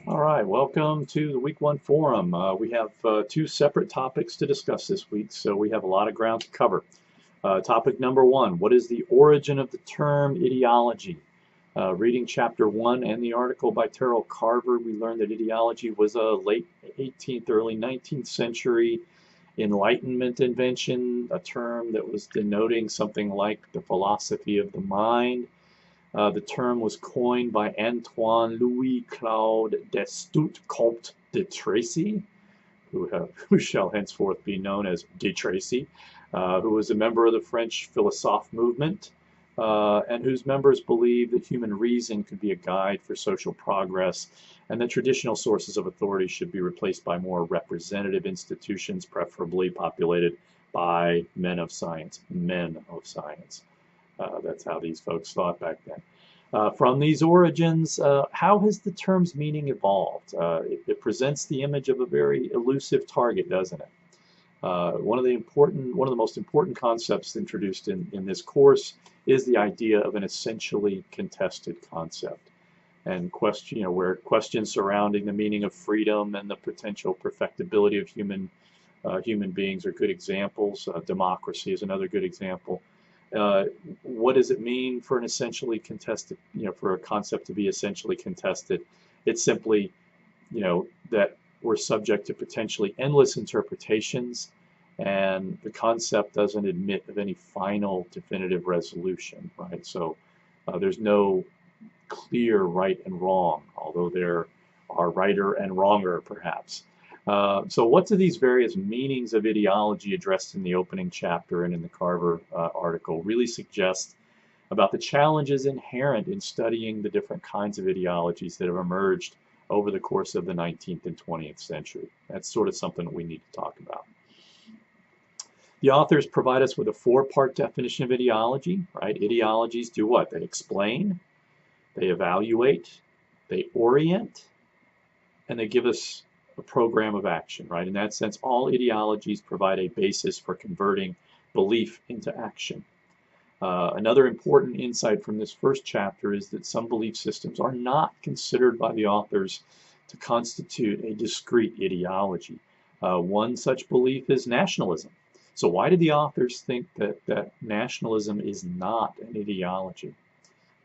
All right, welcome to the Week 1 Forum. We have two separate topics to discuss this week, so we have a lot of ground to cover. Topic number 1, what is the origin of the term ideology? Reading chapter 1 and the article by Terrell Carver, we learned that ideology was a late 18th, early 19th century Enlightenment invention, a term that was denoting something like the philosophy of the mind. The term was coined by Antoine Louis Claude Destutt Comte de Tracy, who shall henceforth be known as de Tracy, who was a member of the French philosophe movement, and whose members believed that human reason could be a guide for social progress, and that traditional sources of authority should be replaced by more representative institutions, preferably populated by men of science. Men of science. That's how these folks thought back then. From these origins, how has the term's meaning evolved? It presents the image of a very elusive target, doesn't it? One of the most important concepts introduced in this course is the idea of an essentially contested concept, and where questions surrounding the meaning of freedom and the potential perfectibility of human beings are good examples. Democracy is another good example. What does it mean for an essentially contested, for a concept to be essentially contested? It's simply, that we're subject to potentially endless interpretations, and the concept doesn't admit of any final definitive resolution, right? So there's no clear right and wrong, although there are righter and wronger, perhaps. So what do these various meanings of ideology addressed in the opening chapter and in the Carver article really suggest about the challenges inherent in studying the different kinds of ideologies that have emerged over the course of the 19th and 20th century? That's sort of something that we need to talk about. The authors provide us with a four-part definition of ideology, right? Ideologies do what? They explain, they evaluate, they orient, and they give us a program of action, right? In that sense, all ideologies provide a basis for converting belief into action. Another important insight from this first chapter is that some belief systems are not considered by the authors to constitute a discrete ideology. One such belief is nationalism. So why did the authors think that nationalism is not an ideology?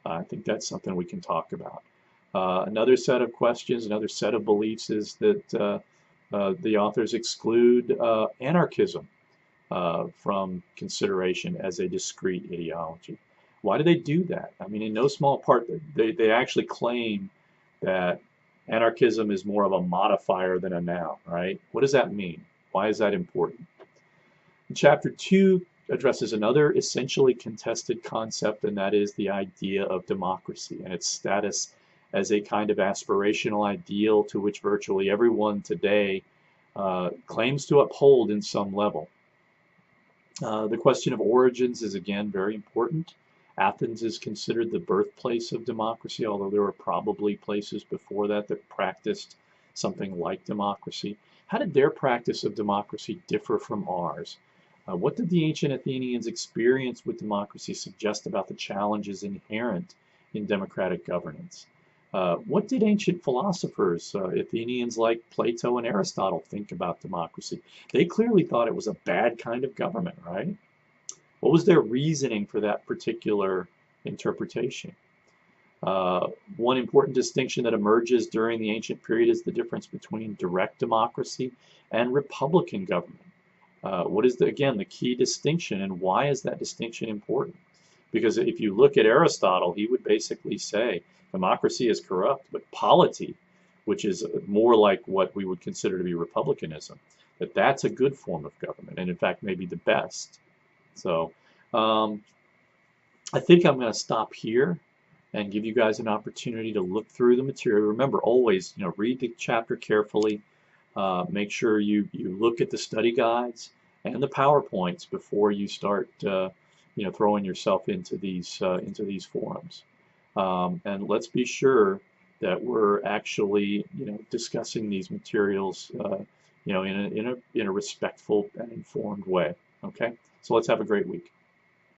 I think that's something we can talk about. Another set of questions, another set of beliefs is that the authors exclude anarchism from consideration as a discrete ideology. Why do they do that? I mean, in no small part, they actually claim that anarchism is more of a modifier than a noun, right? What does that mean? Why is that important? Chapter 2 addresses another essentially contested concept, and that is the idea of democracy and its status as a kind of aspirational ideal to which virtually everyone today claims to uphold in some level. The question of origins is again very important. Athens is considered the birthplace of democracy, although there were probably places before that that practiced something like democracy. How did their practice of democracy differ from ours? What did the ancient Athenians' experience with democracy suggest about the challenges inherent in democratic governance? What did ancient philosophers, Athenians like Plato and Aristotle, think about democracy? They clearly thought it was a bad kind of government, right? What was their reasoning for that particular interpretation? One important distinction that emerges during the ancient period is the difference between direct democracy and republican government. What is, again, the key distinction, and why is that distinction important? Because if you look at Aristotle, he would basically say democracy is corrupt, but polity, which is more like what we would consider to be republicanism, that's a good form of government, and in fact maybe the best. So I think I'm going to stop here and give you guys an opportunity to look through the material. Remember, always, read the chapter carefully. Make sure you look at the study guides and the PowerPoints before you start throwing yourself into these forums. And let's be sure that we're actually discussing these materials in a respectful and informed way. Okay, so let's have a great week.